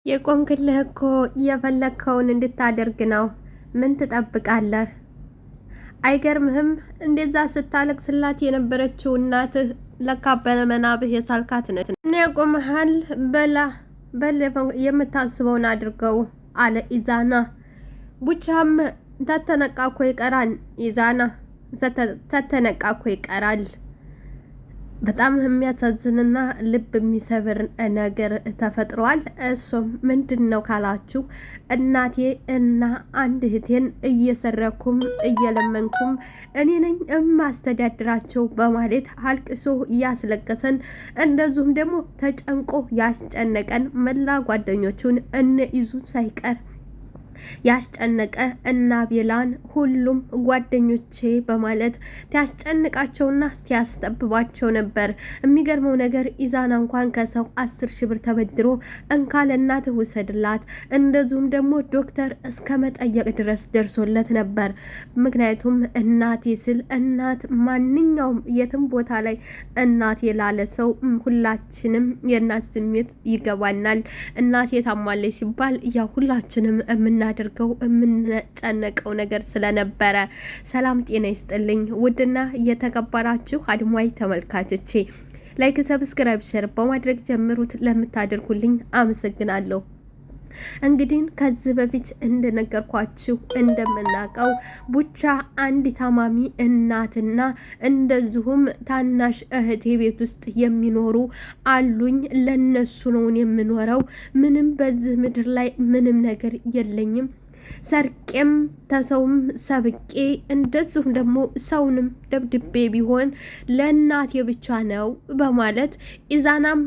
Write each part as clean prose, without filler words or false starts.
የቆምክልህ እኮ የፈለግከውን እንድታደርግ ነው። ምን ትጠብቃለህ? አይገርምህም? እንደዛ ስታለቅስላት የነበረችው እናትህ ለካ በመናብህ የሳልካት ነት። እኔ ያቆመሃል በል የምታስበውን አድርገው አለ ኢዛና። ቡቻም ተተነቃኮ ይቀራል። ኢዛና ተተነቃኮ ይቀራል። በጣም የሚያሳዝንና ልብ የሚሰብር ነገር ተፈጥሯል። እሱም ምንድን ነው ካላችሁ እናቴ እና አንድ እህቴን እየሰረኩም እየለመንኩም እኔ ነኝ የማስተዳድራቸው በማለት አልቅሶ እያስለቀሰን እንደዚሁም ደግሞ ተጨንቆ ያስጨነቀን መላ ጓደኞቹን እነ ይዙ ሳይቀር ያስጨነቀ እና ቤላን ሁሉም ጓደኞቼ በማለት ሲያስጨንቃቸውና ሲያስጠብባቸው ነበር። የሚገርመው ነገር ኢዛና እንኳን ከሰው 10,000 ብር ተበድሮ እንካ ለእናትህ ውሰድላት እንደዚሁም ደግሞ ዶክተር እስከ መጠየቅ ድረስ ደርሶለት ነበር። ምክንያቱም እናቴ ስል እናት ማንኛውም የትም ቦታ ላይ እናቴ ላለ ሰው ሁላችንም የእናት ስሜት ይገባናል። እናቴ ታማለች ሲባል ያ ሁላችንም የምናደርገው የምንጨነቀው ነገር ስለነበረ። ሰላም ጤና ይስጥልኝ ውድና የተከበራችሁ አድማጭ ተመልካቾቼ ላይክ፣ ሰብስክራይብ፣ ሼር በማድረግ ጀምሩት። ለምታደርጉልኝ አመሰግናለሁ። እንግዲህ ከዚህ በፊት እንደነገርኳችሁ እንደምናውቀው ቡቻ አንድ ታማሚ እናትና እንደዚሁም ታናሽ እህቴ ቤት ውስጥ የሚኖሩ አሉኝ። ለነሱ ነው የምኖረው። ምንም በዚህ ምድር ላይ ምንም ነገር የለኝም። ሰርቄም ተሰውም ሰብቄ እንደዚሁም ደግሞ ሰውንም ደብድቤ ቢሆን ለእናቴ ብቻ ነው በማለት ኢዛናም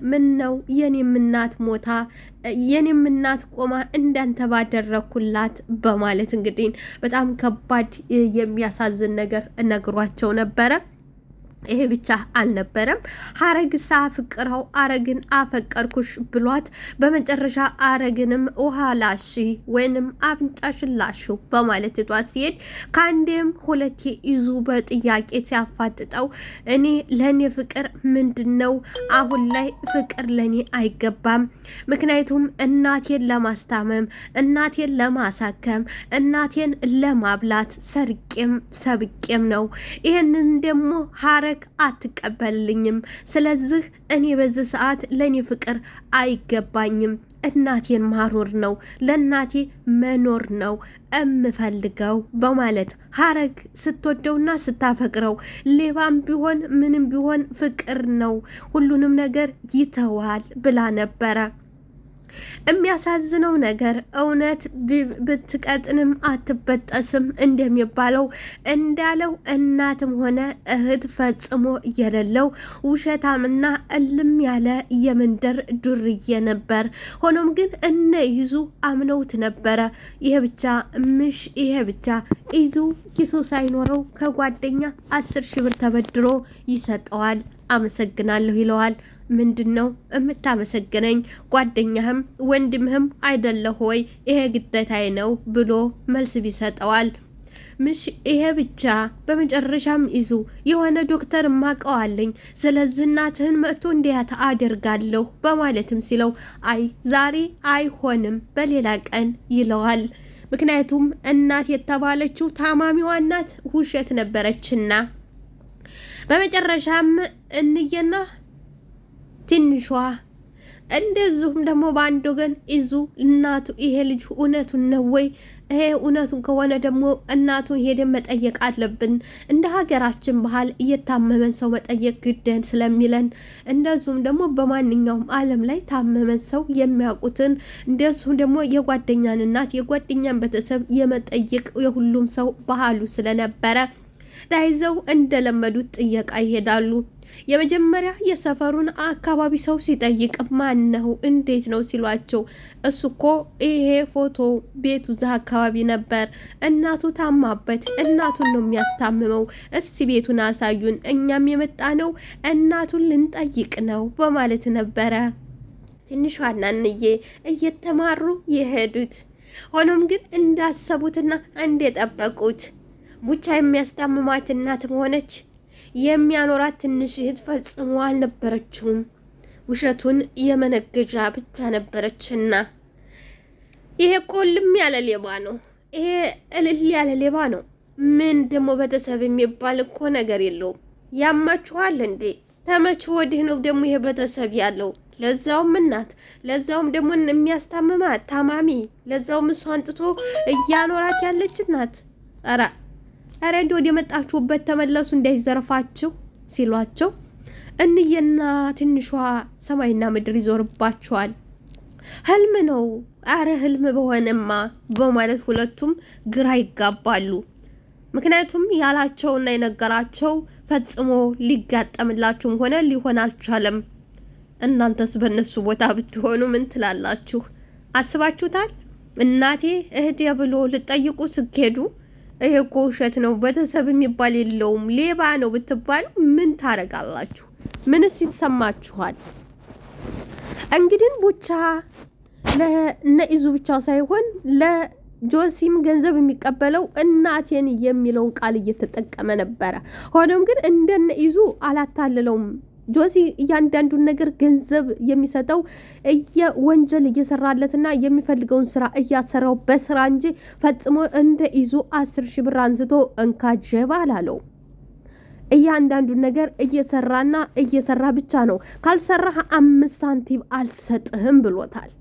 ምን ነው የኔም እናት ሞታ የኔም እናት ቆማ እንዳንተ ባደረኩላት በማለት እንግዲህ በጣም ከባድ የሚያሳዝን ነገር ነግሯቸው ነበረ። ይሄ ብቻ አልነበረም። ሀረግ ሳፍቅረው አረግን አፈቀርኩሽ ብሏት በመጨረሻ አረግንም ውሃ ላሺ ወይንም አፍንጫሽን ላሺው በማለት ጧት ሲሄድ ከአንዴም ሁለቴ ይዙ በጥያቄ ሲያፋጥጠው እኔ ለእኔ ፍቅር ምንድን ነው? አሁን ላይ ፍቅር ለእኔ አይገባም። ምክንያቱም እናቴን ለማስታመም፣ እናቴን ለማሳከም፣ እናቴን ለማብላት ሰርቄም ሰብቄም ነው። ይህንን ደግሞ ሀረግ አትቀበልኝም። ስለዚህ እኔ በዚህ ሰዓት ለኔ ፍቅር አይገባኝም። እናቴን ማኖር ነው፣ ለእናቴ መኖር ነው እምፈልገው በማለት ሀረግ ስትወደውና ስታፈቅረው ሌባም ቢሆን ምንም ቢሆን ፍቅር ነው፣ ሁሉንም ነገር ይተዋል ብላ ነበረ። የሚያሳዝነው ነገር እውነት ብትቀጥንም አትበጠስም እንደሚባለው እንዳለው እናትም ሆነ እህት ፈጽሞ የሌለው ውሸታምና እልም ያለ የመንደር ዱርዬ ነበር። ሆኖም ግን እነ ይዙ አምነውት ነበረ። ይሄ ብቻ ይዙ ኪሱ ሳይኖረው ከጓደኛ 10,000 ብር ተበድሮ ይሰጠዋል። አመሰግናለሁ ይለዋል። ምንድን ነው የምታመሰግነኝ? ጓደኛህም ወንድምህም አይደለህ ወይ? ይሄ ግዴታዬ ነው ብሎ መልስ ቢሰጠዋል። ምሽ ይሄ ብቻ በመጨረሻም ይዙ የሆነ ዶክተር ማቀዋለኝ፣ ስለዚህ እናትህን መጥቶ እንዲያት አደርጋለሁ በማለትም ሲለው አይ ዛሬ አይሆንም በሌላ ቀን ይለዋል። ምክንያቱም እናት የተባለችው ታማሚዋ እናት ውሸት ነበረችና። በመጨረሻም እንየና ትንሿ እንደዚሁም ደግሞ በአንድ ወገን ይዙ እናቱ ይሄ ልጅ እውነቱን ነው ወይ? ይሄ እውነቱን ከሆነ ደግሞ እናቱን ሄደን መጠየቅ አለብን። እንደ ሀገራችን ባህል እየታመመን ሰው መጠየቅ ግደን ስለሚለን እንደዚሁም ደግሞ በማንኛውም ዓለም ላይ ታመመን ሰው የሚያውቁትን እንደዚሁም ደግሞ የጓደኛን እናት የጓደኛን ቤተሰብ የመጠየቅ የሁሉም ሰው ባህሉ ስለነበረ ተያይዘው እንደለመዱት ጥየቃ ይሄዳሉ። የመጀመሪያ የሰፈሩን አካባቢ ሰው ሲጠይቅ ማን ነው እንዴት ነው ሲሏቸው እሱ እኮ ይሄ ፎቶ ቤቱ እዛ አካባቢ ነበር፣ እናቱ ታማበት እናቱን ነው የሚያስታምመው፣ እስኪ ቤቱን አሳዩን፣ እኛም የመጣ ነው እናቱን ልንጠይቅ ነው በማለት ነበረ ትንሿና እንዬ እየተማሩ የሄዱት። ሆኖም ግን እንዳሰቡትና እንደጠበቁት ቡቻ የሚያስታምማት እናትም ሆነች የሚያኖራት ትንሽ እህት ፈጽሞ አልነበረችውም። ውሸቱን የመነገጃ ብቻ ነበረችና ይሄ ቆልም ያለ ሌባ ነው። ይሄ እልል ያለ ሌባ ነው። ምን ደግሞ ቤተሰብ የሚባል እኮ ነገር የለውም። ያማችኋል እንዴ? ተመች ወዲህ ነው ደግሞ ይሄ ቤተሰብ ያለው? ለዛውም እናት፣ ለዛውም ደግሞ የሚያስታምማት ታማሚ፣ ለዛውም እሷ አንጥቶ እያኖራት ያለች እናት። ኧረ እንዲ ወደ የመጣችሁበት ተመለሱ እንዳይዘርፋችሁ ሲሏቸው እንየና ትንሿ ሰማይና ምድር ይዞርባቸዋል። ህልም ነው፣ አረ ህልም በሆነማ በማለት ሁለቱም ግራ ይጋባሉ። ምክንያቱም ያላቸውና የነገራቸው ፈጽሞ ሊጋጠምላችሁም ሆነ ሊሆን አልቻለም። እናንተስ በእነሱ ቦታ ብትሆኑ ምን ትላላችሁ? አስባችሁታል? እናቴ እህቴ ብሎ ልጠይቁ ስኬዱ ይሄ እኮ ውሸት ነው፣ ቤተሰብ የሚባል የለውም፣ ሌባ ነው ብትባሉ ምን ታረጋላችሁ? ምንስ ይሰማችኋል? እንግዲህ ቡቻ ለነኢዙ ብቻ ሳይሆን ለጆሲም ገንዘብ የሚቀበለው እናቴን የሚለውን ቃል እየተጠቀመ ነበረ። ሆኖም ግን እንደነኢዙ አላታልለውም። ጆሲ እያንዳንዱን ነገር ገንዘብ የሚሰጠው ወንጀል እየሰራለትና የሚፈልገውን ስራ እያሰራው በስራ እንጂ ፈጽሞ እንደ ኢዙ 10,000 ብር አንስቶ እንካ ጀባ አላለው። እያንዳንዱን ነገር እየሰራና እየሰራ ብቻ ነው። ካልሰራህ 5 ሳንቲም አልሰጥህም ብሎታል።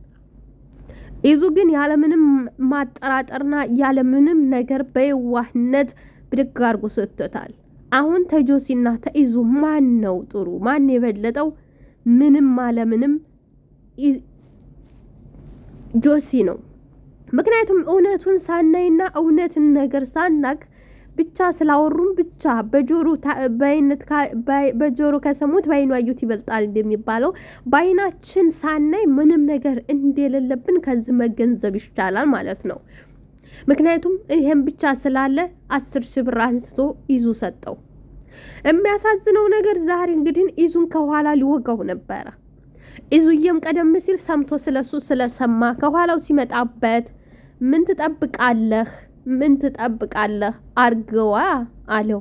ኢዙ ግን ያለምንም ማጠራጠርና ያለምንም ነገር በየዋህነት ብድግ አድርጎ ሰጥቶታል። አሁን ተጆሲና ተኢዙ ማን ነው ጥሩ? ማን የበለጠው? ምንም አለምንም ጆሲ ነው። ምክንያቱም እውነቱን ሳናይና እውነትን ነገር ሳናክ ብቻ ስላወሩም ብቻ በጆሮ ከሰሙት በአይኑ አዩት ይበልጣል እንደሚባለው በአይናችን ሳናይ ምንም ነገር እንደሌለብን ከዚህ መገንዘብ ይቻላል ማለት ነው። ምክንያቱም ይሄን ብቻ ስላለ 10,000 ብር አንስቶ ኢዙ ሰጠው። የሚያሳዝነው ነገር ዛሬ እንግዲህ ኢዙን ከኋላ ሊወጋው ነበረ። ኢዙዬም ቀደም ሲል ሰምቶ ስለሱ ስለሰማ ከኋላው ሲመጣበት ምን ትጠብቃለህ? አርገዋ አለው።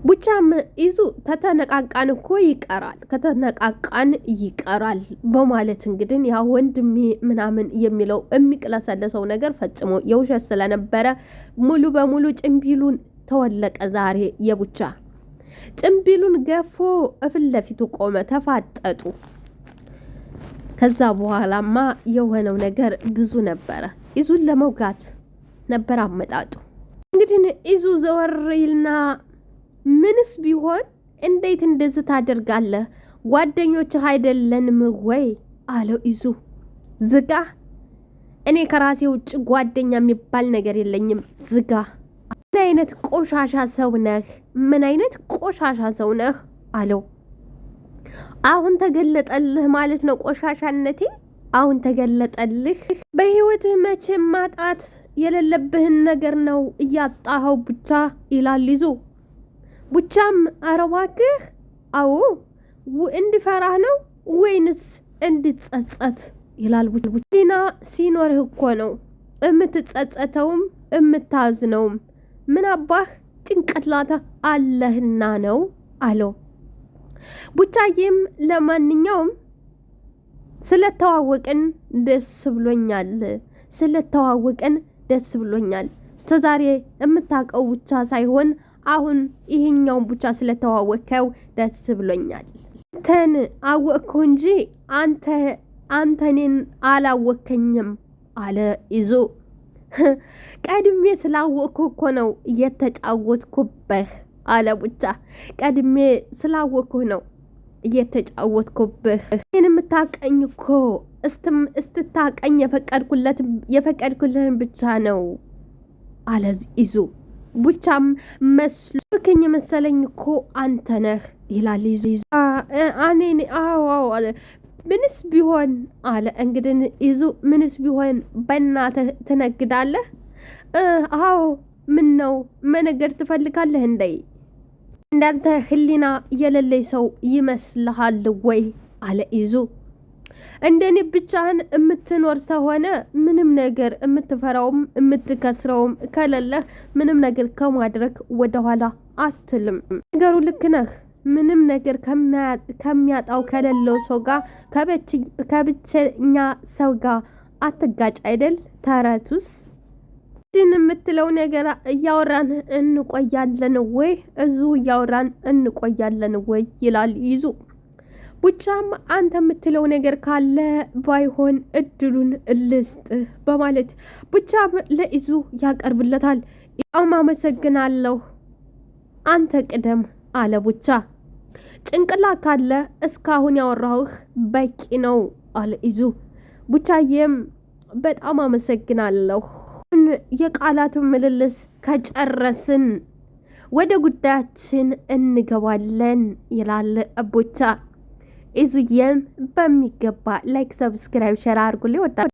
ቡቻም ኢዙ ከተነቃቃን እኮ ከተነቃቃን ይቀራል በማለት እንግዲህ ያ ወንድሜ ምናምን የሚለው የሚቅለሰለሰው ነገር ፈጽሞ የውሸት ስለነበረ ሙሉ በሙሉ ጭምቢሉን ተወለቀ። ዛሬ የቡቻ ጭምቢሉን ገፎ እፍል ለፊቱ ቆመ። ተፋጠጡ። ከዛ በኋላማ የሆነው ነገር ብዙ ነበረ። ኢዙን ለመውጋት ነበር አመጣጡ። እንግዲህ ኢዙ ዘወርይልና ምንስ ቢሆን እንዴት እንደዚህ ታደርጋለህ? ጓደኞችህ አይደለንም ወይ አለው ኢዙ። ዝጋ፣ እኔ ከራሴ ውጭ ጓደኛ የሚባል ነገር የለኝም። ዝጋ። ምን አይነት ቆሻሻ ሰው ነህ አለው። አሁን ተገለጠልህ ማለት ነው ቆሻሻነቴ። አሁን ተገለጠልህ። በህይወትህ መቼም ማጣት የሌለብህን ነገር ነው እያጣኸው ብቻ ይላል ይዞ። ቡቻም ኧረ እባክህ፣ አዎ እንድፈራህ ነው ወይንስ እንድጸጸት ይላል ቡቻ። ዲና ሲኖርህ እኮ ነው የምትጸጸተውም የምታዝነውም። ምን አባህ ጭንቅላታ አለህና ነው አለው። ቡቻዬም ለማንኛውም ስለተዋወቅን ደስ ብሎኛል። እስከዛሬ የምታውቀው ብቻ ሳይሆን አሁን ይሄኛውን ብቻ ስለተዋወቅከው ደስ ብሎኛል። አንተን አወቅኩ እንጂ አንተ እኔን አላወከኝም አለ ይዞ። ቀድሜ ስላወቅኩ እኮ ነው እየተጫወትኩብህ አለ ቡቻ። ቀድሜ ስላወቅኩ ነው እየተጫወትኩብህ። ይህን የምታቀኝ እኮ እስትታቀኝ የፈቀድኩልህን ብቻ ነው አለ ይዙ። ቡቻም መስሎክኝ መሰለኝ እኮ አንተ ነህ ይላል ይዙ። አዎ አለ። ምንስ ቢሆን አለ እንግዲህ ይዙ። ምንስ ቢሆን በእናትህ ትነግዳለህ? አዎ ምን ነው መነገድ ትፈልጋለህ እንዴ? እንዳንተ ህሊና የሌለኝ ሰው ይመስልሃል ወይ አለ ይዙ። እንደኔ ብቻህን የምትኖር ሰሆነ ምንም ነገር የምትፈራውም የምትከስረውም ከሌለህ ምንም ነገር ከማድረግ ወደኋላ አትልም። ነገሩ ልክ ነህ። ምንም ነገር ከሚያጣው ከሌለው ሰው ጋር ከብቸኛ ሰው ጋር አትጋጭ አይደል? ተረቱስ ድን የምትለው ነገር እያወራን እንቆያለን ወይ? እዚሁ እያወራን እንቆያለን ወይ? ይላል ይዙ። ቡቻም አንተ የምትለው ነገር ካለ ባይሆን እድሉን ልስጥ በማለት ቡቻም ለኢዙ ያቀርብለታል። በጣም አመሰግናለሁ፣ አንተ ቅደም አለ ቡቻ። ጭንቅላት ካለ እስካሁን ያወራሁህ በቂ ነው አለ ኢዙ። ቡቻዬም በጣም አመሰግናለሁ፣ የቃላቱን ምልልስ ከጨረስን ወደ ጉዳያችን እንገባለን ይላል ቡቻ። ኢዙዬም በሚገባ ላይክ፣ ሰብስክራይብ፣ ሸር አድርጉልኝ።